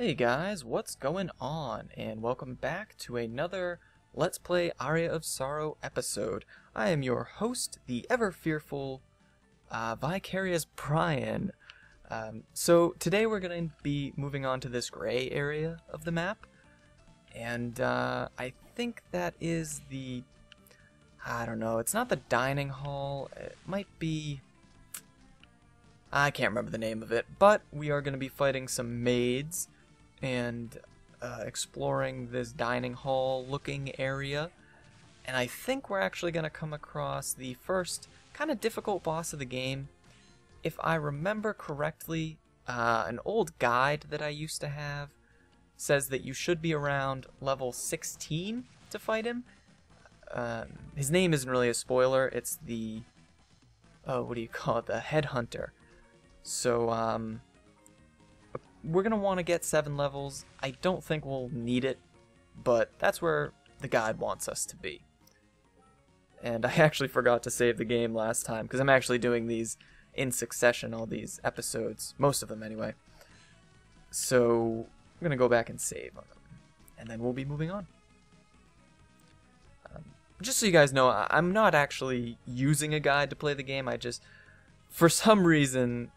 Hey guys, what's going on? And welcome back to another Let's Play Aria of Sorrow episode. I am your host, the ever-fearful Vicarious Brian. So today we're going to be moving on to this gray area of the map. And I think that is I don't know, it's not the dining hall. It might be... I can't remember the name of it, but we are going to be fighting some maids and exploring this dining hall looking area, and I think we're actually going to come across the first kind of difficult boss of the game. If I remember correctly, an old guide that I used to have says that you should be around level 16 to fight him. His name isn't really a spoiler, it's the what do you call it, the headhunter. So we're going to want to get 7 levels. I don't think we'll need it, but that's where the guide wants us to be. And I actually forgot to save the game last time, because I'm actually doing these in succession, all these episodes, most of them anyway. So I'm going to go back and save on them, and then we'll be moving on. Just so you guys know, I'm not actually using a guide to play the game. I just, for some reason,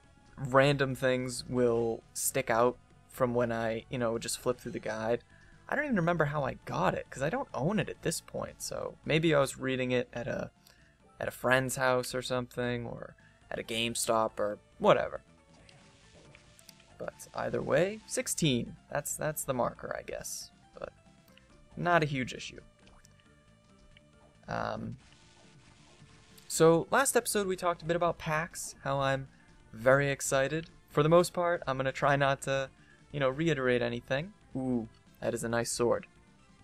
random things will stick out from when I, just flip through the guide. I don't even remember how I got it, because I don't own it at this point, so maybe I was reading it at a friend's house or something, or at a GameStop, or whatever. But either way, 16, that's the marker, I guess, but not a huge issue. So last episode we talked a bit about packs, how I'm very excited. For the most part, I'm going to try not to, reiterate anything. Ooh, that is a nice sword.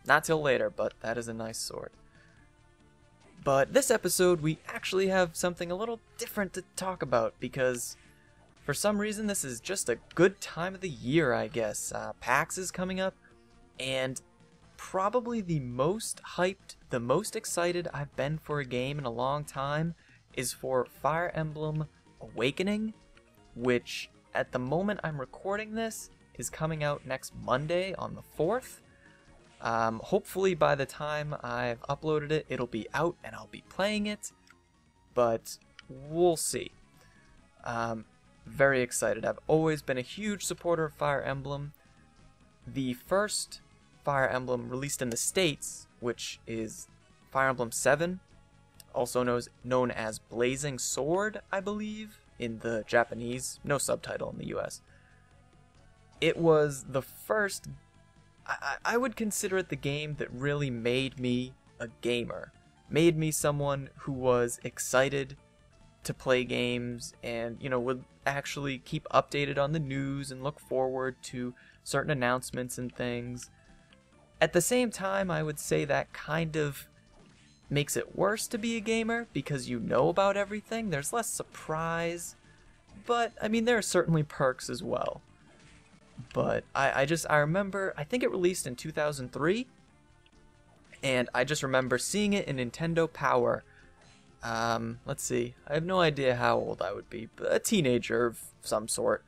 Not till later, but that is a nice sword. But this episode, we actually have something a little different to talk about, because for some reason this is just a good time of the year, I guess. PAX is coming up, and probably the most hyped, the most excited I've been for a game in a long time is for Fire Emblem Awakening, which at the moment I'm recording this is coming out next Monday on the 4th. Hopefully by the time I've uploaded it, it'll be out and I'll be playing it, but we'll see. Very excited. I've always been a huge supporter of Fire Emblem. The first Fire Emblem released in the States, which is Fire Emblem 7, also known as Blazing Sword, I believe, in the Japanese, no subtitle in the US. It was the first, I would consider it the game that really made me a gamer. Made me someone who was excited to play games and, would actually keep updated on the news and look forward to certain announcements and things. At the same time, I would say that kind of makes it worse to be a gamer because you know about everything. There's less surprise, but I mean there are certainly perks as well. But I remember, I think it released in 2003, and I just remember seeing it in Nintendo Power. Let's see, I have no idea how old I would be, but a teenager of some sort.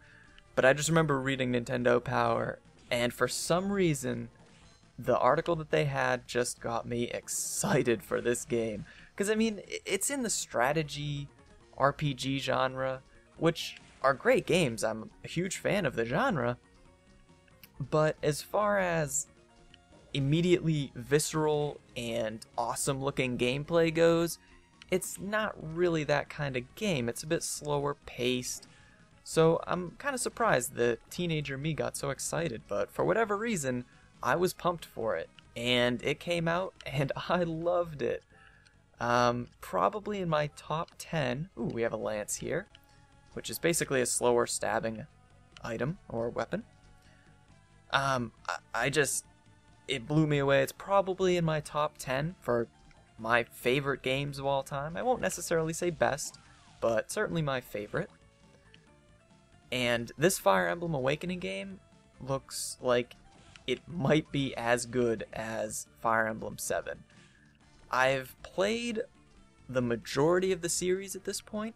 But I just remember reading Nintendo Power, and for some reason the article that they had just got me excited for this game. Because, I mean, it's in the strategy RPG genre, which are great games. I'm a huge fan of the genre. But as far as immediately visceral and awesome looking gameplay goes, it's not really that kind of game. It's a bit slower paced. So I'm kind of surprised the teenager me got so excited. But for whatever reason, I was pumped for it, and it came out, and I loved it. Probably in my top 10, ooh, we have a lance here, which is basically a slower stabbing item, or weapon. It blew me away. It's probably in my top 10 for my favorite games of all time. I won't necessarily say best, but certainly my favorite. And this Fire Emblem Awakening game looks like it might be as good as Fire Emblem 7. I've played the majority of the series at this point.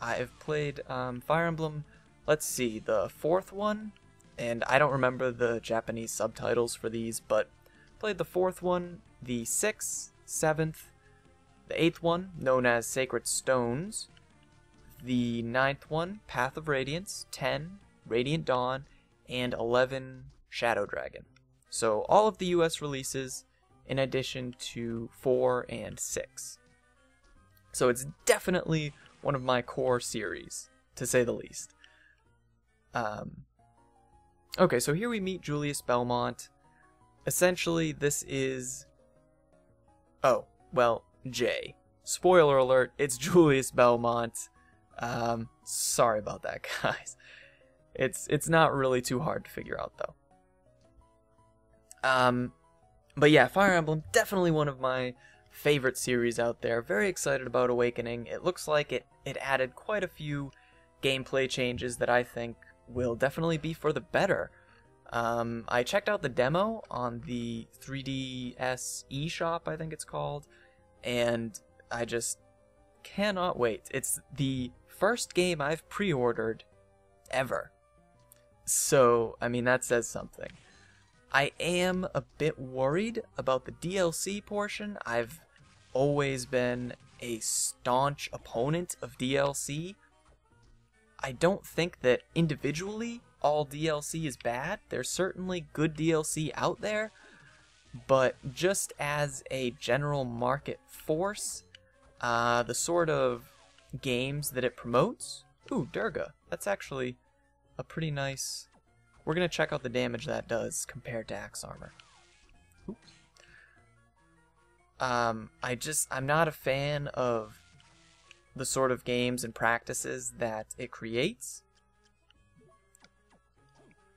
I've played Fire Emblem, let's see, the 4th one and I don't remember the Japanese subtitles for these, but played the 4th one, the 6th, 7th, the 8th one, known as Sacred Stones, the 9th one, Path of Radiance, 10, Radiant Dawn, and 11, Shadow Dragon. So all of the US releases, in addition to 4 and 6. So it's definitely one of my core series, to say the least. Okay, so here we meet Julius Belmont. Essentially, this is... Oh, well, Jay. Spoiler alert, it's Julius Belmont. Sorry about that, guys. It's not really too hard to figure out, though. But yeah, Fire Emblem, definitely one of my favorite series out there. Very excited about Awakening. It looks like it added quite a few gameplay changes that I think will definitely be for the better. I checked out the demo on the 3DS eShop, I think it's called, and I just cannot wait. It's the first game I've pre-ordered ever. So, I mean, that says something. I am a bit worried about the DLC portion. I've always been a staunch opponent of DLC. I don't think that individually all DLC is bad. There's certainly good DLC out there, but just as a general market force, the sort of games that it promotes... Ooh, Durga. That's actually a pretty nice... We're going to check out the damage that does compared to Axe Armor. Oops. I'm not a fan of the sort of games and practices that it creates.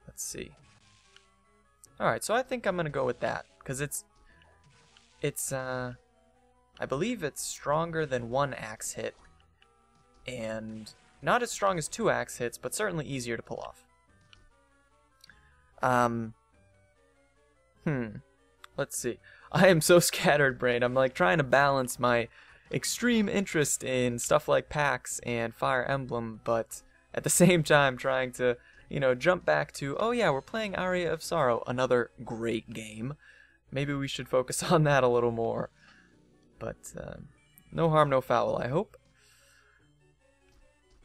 Let's see. Alright, so I think I'm going to go with that, because I believe it's stronger than 1 axe hit, and not as strong as 2 axe hits, but certainly easier to pull off. Let's see. I am so scattered brained. I'm like trying to balance my extreme interest in stuff like PAX and Fire Emblem, but at the same time trying to, jump back to, oh yeah, we're playing Aria of Sorrow, another great game. Maybe we should focus on that a little more. But, no harm, no foul, I hope.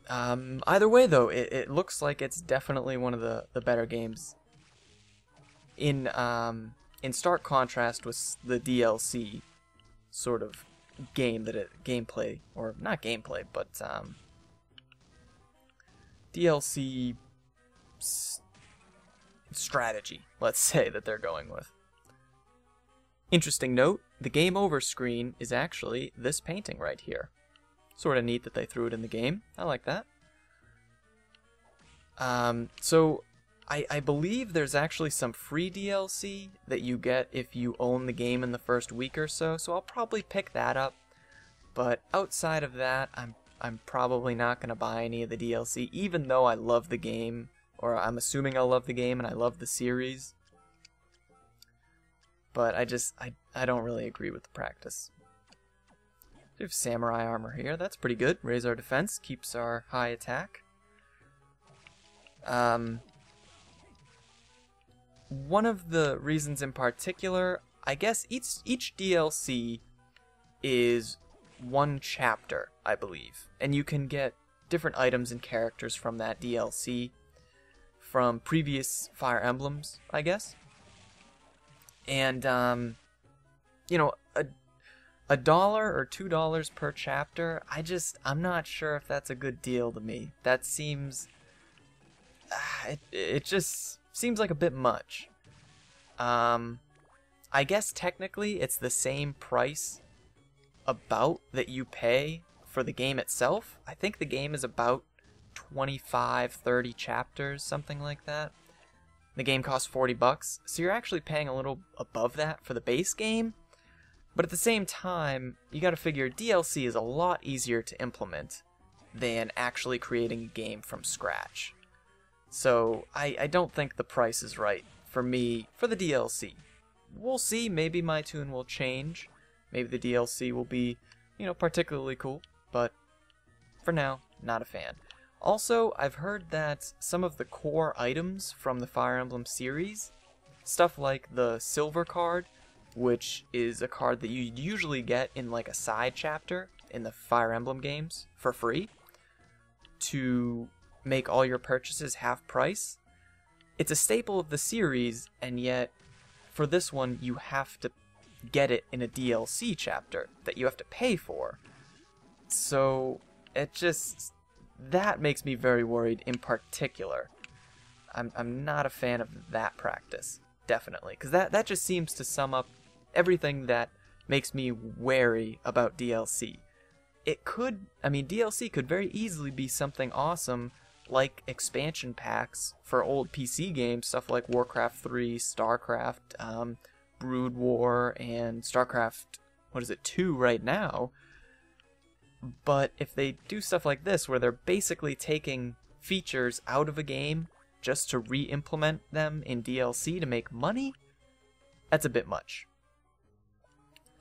Either way, though, it looks like it's definitely one of the better games. In stark contrast with the DLC sort of game gameplay, or not gameplay, but DLC strategy, let's say, that they're going with. Interesting note, the game over screen is actually this painting right here. Sort of neat that they threw it in the game. I like that. So I believe there's actually some free DLC that you get if you own the game in the first week or so, so I'll probably pick that up. But outside of that, I'm probably not going to buy any of the DLC, even though I love the game, or I'm assuming I'll love the game and I love the series. But I don't really agree with the practice. We have samurai armor here. That's pretty good. Raise our defense, keeps our high attack. One of the reasons in particular, I guess each DLC is 1 chapter, I believe. And you can get different items and characters from that DLC from previous Fire Emblems, I guess. And, $1 or $2 per chapter, I'm not sure if that's a good deal to me. That seems... It just seems like a bit much. I guess technically it's the same price about that you pay for the game itself. I think the game is about 25, 30 chapters, something like that. The game costs $40, so you're actually paying a little above that for the base game. But at the same time, you gotta figure DLC is a lot easier to implement than actually creating a game from scratch. So I don't think the price is right for me for the DLC. We'll see, maybe my tune will change. Maybe the DLC will be, particularly cool, but for now, not a fan. Also, I've heard that some of the core items from the Fire Emblem series, stuff like the silver card, which is a card that you usually get in like a side chapter in the Fire Emblem games for free to make all your purchases half price. It's a staple of the series, and yet for this one you have to get it in a DLC chapter that you have to pay for. So that makes me very worried in particular. I'm not a fan of that practice, definitely, because that just seems to sum up everything that makes me wary about DLC. DLC could very easily be something awesome, like expansion packs for old PC games, stuff like Warcraft 3, StarCraft, Brood War, and StarCraft, 2 right now. But if they do stuff like this, where they're basically taking features out of a game just to re-implement them in DLC to make money, that's a bit much.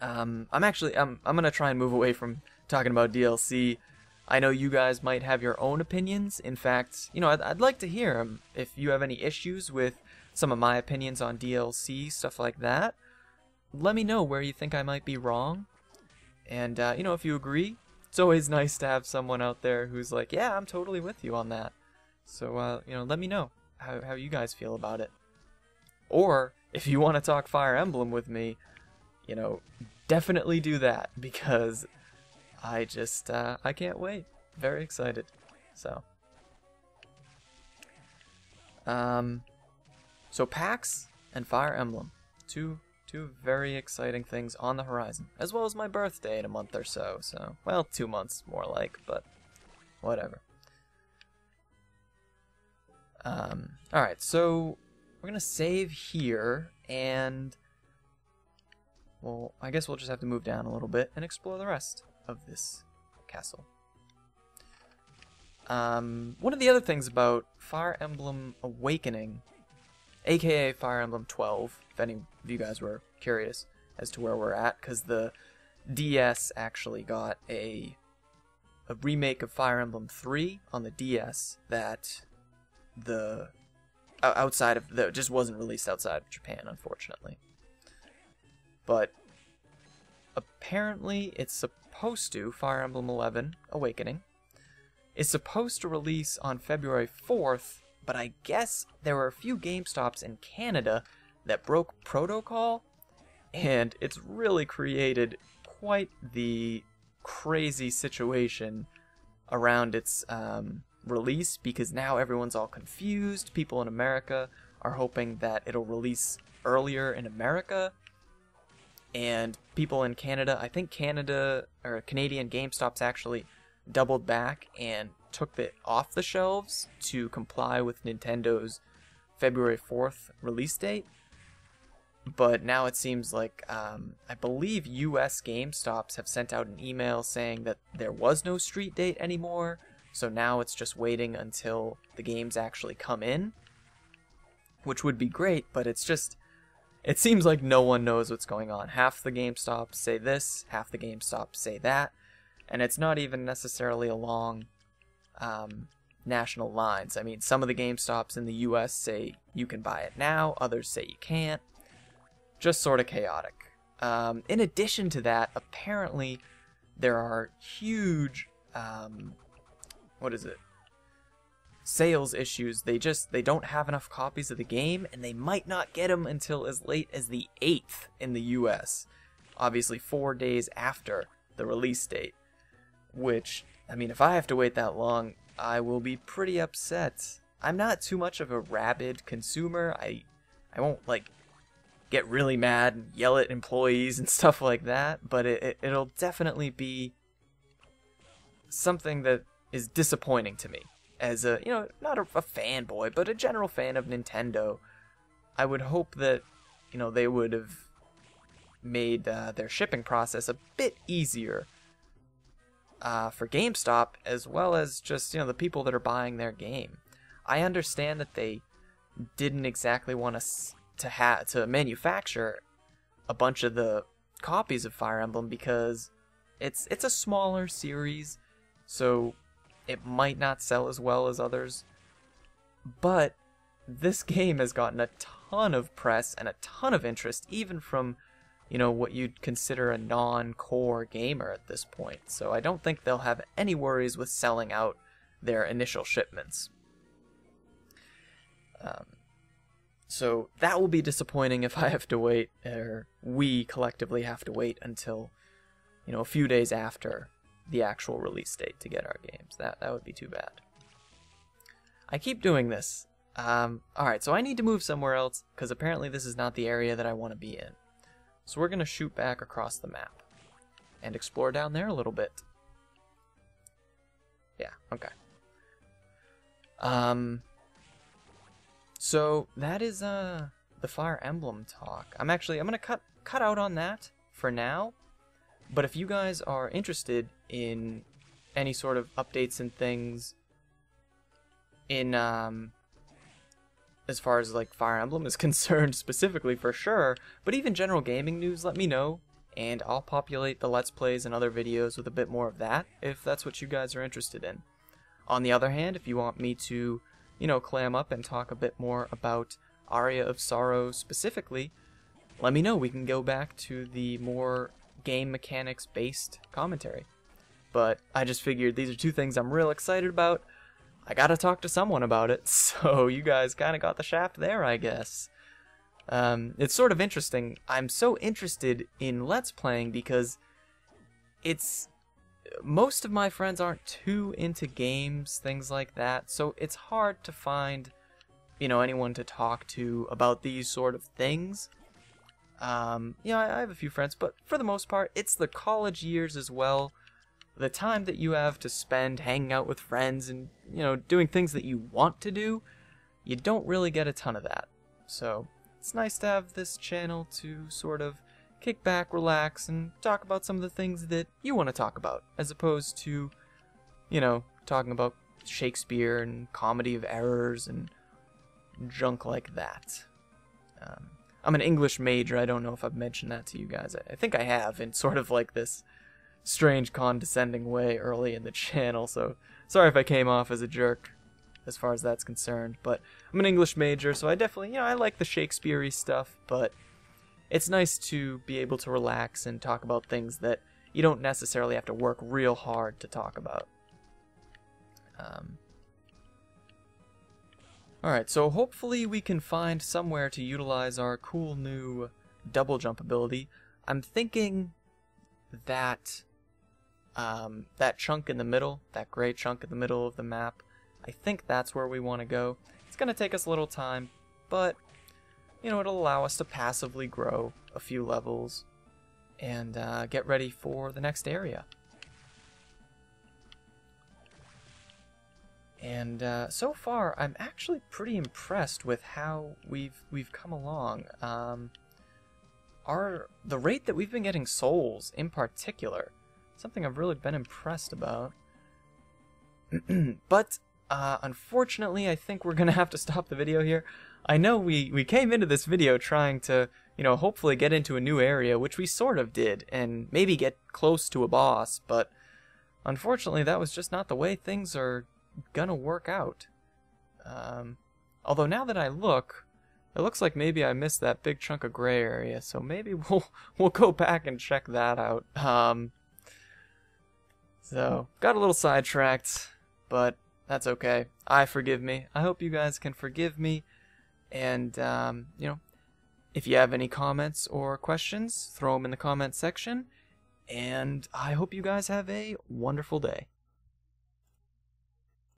I'm gonna try and move away from talking about DLC. I know you guys might have your own opinions. In fact, I'd like to hear them. If you have any issues with some of my opinions on DLC, stuff like that, let me know where you think I might be wrong. And, if you agree, it's always nice to have someone out there who's like, yeah, I'm totally with you on that. So, let me know how you guys feel about it. Or, if you want to talk Fire Emblem with me, definitely do that, because I can't wait. Very excited. So PAX and Fire Emblem. Two very exciting things on the horizon, as well as my birthday in a month or so. So, well, 2 months more like, but whatever. Alright, so we're gonna save here, and well, I guess we'll just have to move down a little bit and explore the rest of this castle. One of the other things about Fire Emblem Awakening, aka Fire Emblem 12, if any of you guys were curious as to where we're at, because the DS actually got a remake of Fire Emblem 3 on the DS that just wasn't released outside of Japan, unfortunately. But apparently it's supposed to, Fire Emblem 11 Awakening, is supposed to release on February 4th, but I guess there were a few GameStops in Canada that broke protocol, and it's really created quite the crazy situation around its release, because now everyone's all confused. People in America are hoping that it'll release earlier in America, and people in Canada, I think Canadian GameStops actually doubled back and took it off the shelves to comply with Nintendo's February 4th release date. But now it seems like, I believe US GameStops have sent out an email saying that there was no street date anymore, so now it's just waiting until the games actually come in, which would be great, but it seems like no one knows what's going on. Half the GameStops say this, half the GameStops say that, and it's not even necessarily along national lines. I mean, some of the GameStops in the US say you can buy it now, others say you can't. Just sort of chaotic. In addition to that, apparently there are huge, sales issues. They don't have enough copies of the game, and they might not get them until as late as the 8th in the US. Obviously 4 days after the release date. Which, I mean, if I have to wait that long, I will be pretty upset. I'm not too much of a rabid consumer. I won't, get really mad and yell at employees and stuff like that, but it'll definitely be something that is disappointing to me. As a, not a fanboy, but a general fan of Nintendo, I would hope that, they would have made their shipping process a bit easier for GameStop, as well as just, the people that are buying their game. I understand that they didn't exactly want to manufacture a bunch of the copies of Fire Emblem because it's a smaller series, so It might not sell as well as others, but this game has gotten a ton of press and a ton of interest, even from, you know, what you'd consider a non-core gamer at this point. So I don't think they'll have any worries with selling out their initial shipments. So that will be disappointing if I have to wait, or we collectively have to wait until, you know, a few days after the actual release date to get our games. That would be too bad. I keep doing this. Alright, so I need to move somewhere else, because apparently this is not the area that I want to be in. So we're going to shoot back across the map and explore down there a little bit. Yeah, okay. So that is the Fire Emblem talk. I'm gonna cut out on that for now. But if you guys are interested in any sort of updates and things in as far as like Fire Emblem is concerned specifically, for sure, but even general gaming news, let me know, and I'll populate the Let's Plays and other videos with a bit more of that if that's what you guys are interested in. On the other hand, if you want me to, you know, clam up and talk a bit more about Aria of Sorrow specifically, let me know. We can go back to the more game mechanics based commentary. But I just figured these are two things I'm real excited about. I gotta talk to someone about it, so you guys kind of got the shaft there, I guess. It's sort of interesting. I'm so interested in Let's Playing because most of my friends aren't too into games, things like that, so it's hard to find, you know, anyone to talk to about these sort of things. You know, I have a few friends, but for the most part, it's the college years as well. The time that you have to spend hanging out with friends and, you know, doing things that you want to do, you don't really get a ton of that. So it's nice to have this channel to sort of kick back, relax, and talk about some of the things that you want to talk about, as opposed to, you know, talking about Shakespeare and comedy of errors and junk like that. I'm an English major. I don't know if I've mentioned that to you guys. I think I have, in sort of like this strange condescending way early in the channel, so sorry if I came off as a jerk as far as that's concerned, but I'm an English major, so I definitely, you know, I like the Shakespeare-y stuff, but it's nice to be able to relax and talk about things that you don't necessarily have to work real hard to talk about. Alright, so hopefully we can find somewhere to utilize our cool new double jump ability. I'm thinking that that chunk in the middle, that gray chunk in the middle of the map, I think that's where we want to go. It's going to take us a little time, but, you know, it'll allow us to passively grow a few levels and get ready for the next area. And so far, I'm actually pretty impressed with how we've come along. The rate that we've been getting souls, in particular, something I've really been impressed about. But unfortunately, I think we're gonna have to stop the video here. I know we came into this video trying to, you know, hopefully get into a new area, which we sort of did, and maybe get close to a boss, but unfortunately, that was just not the way things are gonna work out. Although now that I look, it looks like maybe I missed that big chunk of gray area, so maybe we'll go back and check that out. So got a little sidetracked, but that's okay. Forgive me. I hope you guys can forgive me, and you know, if you have any comments or questions, throw them in the comment section, and I hope you guys have a wonderful day.